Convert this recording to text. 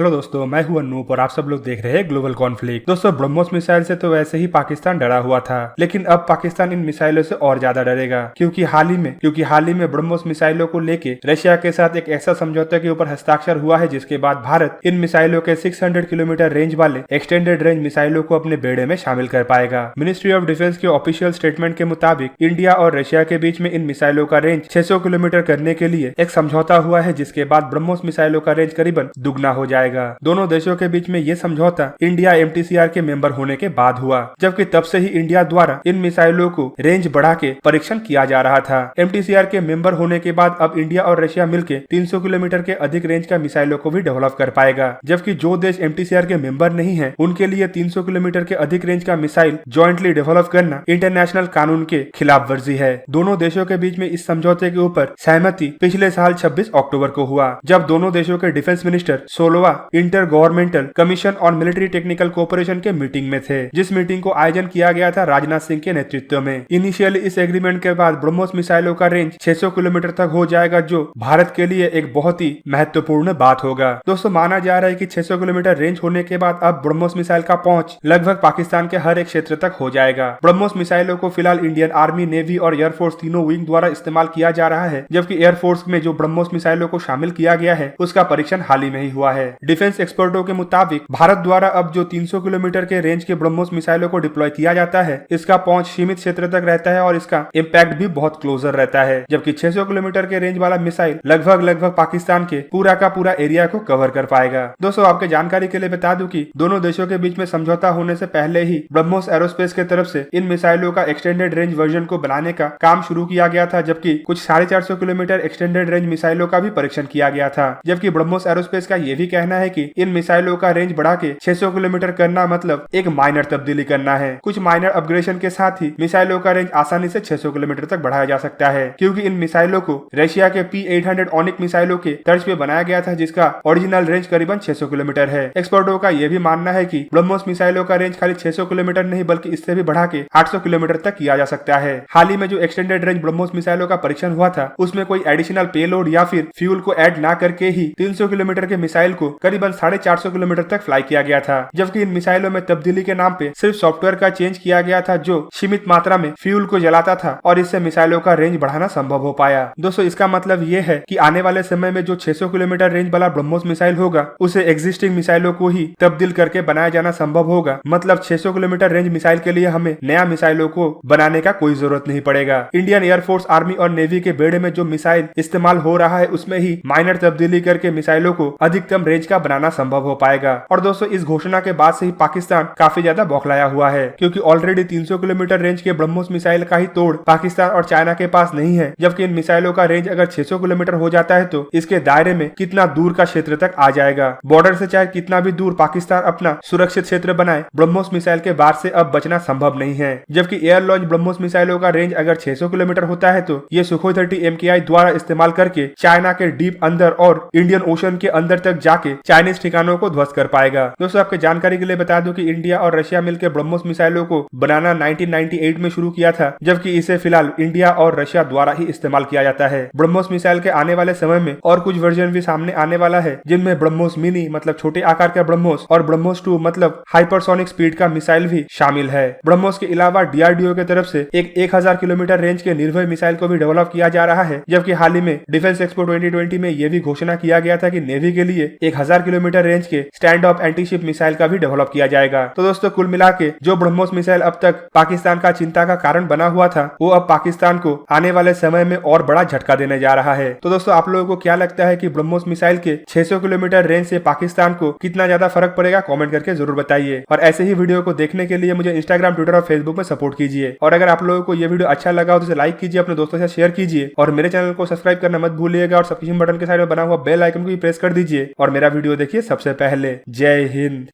Hello दोस्तों, मैं हूं अनूप और आप सब लोग देख रहे हैं ग्लोबल कॉन्फ्लिक्ट। दोस्तों, ब्रह्मोस मिसाइल से तो वैसे ही पाकिस्तान डरा हुआ था, लेकिन अब पाकिस्तान इन मिसाइलों से और ज्यादा डरेगा क्योंकि हाल ही में ब्रह्मोस मिसाइलों को लेके रशिया के साथ एक ऐसा समझौते के ऊपर हस्ताक्षर हुआ है जिसके बाद भारत इन मिसाइलों के 600 किलोमीटर रेंज वाले एक्सटेंडेड रेंज मिसाइलों को अपने बेड़े में शामिल कर पाएगा। मिनिस्ट्री ऑफ डिफेंस के ऑफिशियल स्टेटमेंट के मुताबिक इंडिया और रशिया के बीच में इन मिसाइलों का रेंज 600 किलोमीटर करने के लिए एक समझौता हुआ है, जिसके बाद ब्रह्मोस मिसाइलों का रेंज करीबन दुगना हो जाएगा। दोनों देशों के बीच में ये समझौता इंडिया एमटीसीआर के मेंबर होने के बाद हुआ, जबकि तब से ही इंडिया द्वारा इन मिसाइलों को रेंज बढ़ा के परीक्षण किया जा रहा था। एमटीसीआर के मेंबर होने के बाद अब इंडिया और रशिया मिलकर 300 किलोमीटर के अधिक रेंज का मिसाइलों को भी डेवलप कर पाएगा, जबकि जो देश एमटीसीआर के मेंबर नहीं है उनके लिए 300 किलोमीटर के अधिक रेंज का मिसाइल ज्वाइंटली डेवलप करना इंटरनेशनल कानून के खिलाफ वर्जी है। दोनों देशों के बीच में इस समझौते के ऊपर सहमति पिछले साल 26 अक्टूबर को हुआ, जब दोनों देशों के डिफेंस मिनिस्टर 16वां intergovernmental commission on military technical cooperation के मीटिंग में थे, जिस मीटिंग को आयोजन किया गया था राजनाथ सिंह के नेतृत्व में। इनिशियली इस एग्रीमेंट के बाद ब्रह्मोस मिसाइलों का रेंज 600 किलोमीटर तक हो जाएगा, जो भारत के लिए एक बहुत ही महत्वपूर्ण बात होगा। दोस्तों, माना जा रहा है कि 600 किलोमीटर रेंज होने के बाद अब ब्रह्मोस मिसाइल का पहुंच लगभग पाकिस्तान के हर एक क्षेत्र तक हो जाएगा। ब्रह्मोस मिसाइलों को फिलहाल इंडियन आर्मी, नेवी और एयरफोर्स तीनों विंग द्वारा इस्तेमाल किया जा रहा है, जबकि एयरफोर्स में जो ब्रह्मोस मिसाइलों को शामिल किया गया है उसका परीक्षण हाल ही में ही हुआ है। डिफेंस एक्सपर्टों के मुताबिक भारत द्वारा अब जो 300 किलोमीटर के रेंज के ब्रह्मोस मिसाइलों को डिप्लॉय किया जाता है, इसका पहुंच सीमित क्षेत्र तक रहता है और इसका इम्पैक्ट भी बहुत क्लोजर रहता है, जबकि 600 किलोमीटर के रेंज वाला मिसाइल लगभग पाकिस्तान के पूरा का पूरा एरिया को कवर कर पाएगा। दोस्तों, आपके जानकारी के लिए बता दूं कि दोनों देशों के बीच में समझौता होने से पहले ही ब्रह्मोस एरोस्पेस की तरफ से इन मिसाइलों का एक्सटेंडेड रेंज वर्जन को बनाने का काम शुरू किया गया था, जबकि कुछ 450 किलोमीटर एक्सटेंडेड रेंज मिसाइलों का भी परीक्षण किया गया था। जबकि ब्रह्मोस एरोस्पेस का यह भी कहना है कि इन मिसाइलों का रेंज बढ़ा के 600 किलोमीटर करना मतलब एक माइनर तब्दीली करना है। कुछ माइनर अपग्रेडेशन के साथ ही मिसाइलों का रेंज आसानी से 600 किलोमीटर तक बढ़ाया जा सकता है, क्योंकि इन मिसाइलों को रशिया के P-800 ऑनिक मिसाइलों के तर्ज पे बनाया गया था, जिसका ओरिजिनल रेंज करीबन 600 किलोमीटर है। एक्सपर्टों का यह भी मानना है कि ब्रह्मोस मिसाइलों का रेंज खाली 600 किलोमीटर नहीं बल्कि इससे भी बढ़ा के 800 किलोमीटर तक किया जा सकता है। हाल ही में जो एक्सटेंडेड रेंज ब्रह्मोस मिसाइलों का परीक्षण हुआ था उसमें कोई एडिशनल पेलोड या फिर फ्यूल को ऐड ना करके ही 300 किलोमीटर के मिसाइल को करीबन 450 किलोमीटर तक फ्लाई किया गया था, जबकि इन मिसाइलों में तब्दीली के नाम पे सिर्फ सॉफ्टवेयर का चेंज किया गया था जो सीमित मात्रा में फ्यूल को जलाता था और इससे मिसाइलों का रेंज बढ़ाना संभव हो पाया। दोस्तों, इसका मतलब ये है कि आने वाले समय में जो 600 किलोमीटर रेंज वाला ब्रह्मोस मिसाइल होगा उसे एग्जिस्टिंग मिसाइलों को ही तब्दील करके बनाया जाना संभव होगा। मतलब 600 किलोमीटर रेंज मिसाइल के लिए हमें नया मिसाइलों को बनाने का कोई जरूरत नहीं पड़ेगा। इंडियन एयरफोर्स, आर्मी और नेवी के बेड़े में जो मिसाइल इस्तेमाल हो रहा है उसमें ही माइनर तब्दीली करके मिसाइलों को अधिकतम रेंज का बनाना संभव हो पाएगा। और दोस्तों, इस घोषणा के बाद से ही पाकिस्तान काफी ज्यादा बौखलाया हुआ है, क्योंकि ऑलरेडी 300 किलोमीटर रेंज के ब्रह्मोस मिसाइल का ही तोड़ पाकिस्तान और चाइना के पास नहीं है, जबकि इन मिसाइलों का रेंज अगर 600 किलोमीटर हो जाता है तो इसके दायरे में कितना दूर का क्षेत्र तक आ जाएगा। बॉर्डर से चाहे कितना भी दूर पाकिस्तान अपना सुरक्षित क्षेत्र बनाए, ब्रह्मोस मिसाइल के बाढ़ से अब बचना संभव नहीं है। जबकि एयर लॉन्च ब्रह्मोस मिसाइलों का रेंज अगर 600 किलोमीटर होता है तो ये सुखोई 30 MKI द्वारा इस्तेमाल करके चाइना के डीप अंदर और इंडियन ओशन के अंदर तक जाके चाइनीज ठिकानों को ध्वस्त कर पाएगा। दोस्तों, आपके जानकारी के लिए बता दूं कि इंडिया और रशिया मिलकर ब्रह्मोस मिसाइलों को बनाना 1998 में शुरू किया था, जबकि इसे फिलहाल इंडिया और रशिया द्वारा ही इस्तेमाल किया जाता है। ब्रह्मोस मिसाइल के आने वाले समय में और कुछ वर्जन भी सामने आने वाला है, जिनमें ब्रह्मोस मिनी मतलब छोटे आकार का ब्रह्मोस और ब्रह्मोस 2 मतलब हाइपरसोनिक स्पीड का मिसाइल भी शामिल है। ब्रह्मोस के अलावा DRDO की तरफ से एक 1000 किलोमीटर रेंज के निर्भय मिसाइल को भी डेवलप किया जा रहा है, जबकि हाल ही में डिफेंस एक्सपो 2020 में यह भी घोषणा किया गया था कि नेवी के लिए 1000 किलोमीटर रेंज के स्टैंड ऑफ एंटीशिप मिसाइल का भी डेवलप किया जाएगा। तो दोस्तों, कुल मिला के जो ब्रह्मोस मिसाइल अब तक पाकिस्तान का चिंता का कारण बना हुआ था, वो अब पाकिस्तान को आने वाले समय में और बड़ा झटका देने जा रहा है। तो दोस्तों, आप लोगों को क्या लगता है कि ब्रह्मोस मिसाइल के 600 किलोमीटर रेंज से पाकिस्तान को कितना ज्यादा फर्क पड़ेगा? कमेंट करके जरूर बताइए। और ऐसे ही वीडियो को देखने के लिए मुझे इंस्टाग्राम, ट्विटर और फेसबुक में सपोर्ट कीजिए। और अगर आप लोगों को ये वीडियो अच्छा लगा हो तो इसे लाइक कीजिए, अपने दोस्तों से शेयर कीजिए और मेरे चैनल को सब्सक्राइब करना मत भूलिएगा और सब्सक्रिप्शन बटन के साइड में बना हुआ बेल आइकन को भी प्रेस कर दीजिए और मेरा वीडियो देखिए सबसे पहले। जय हिंद।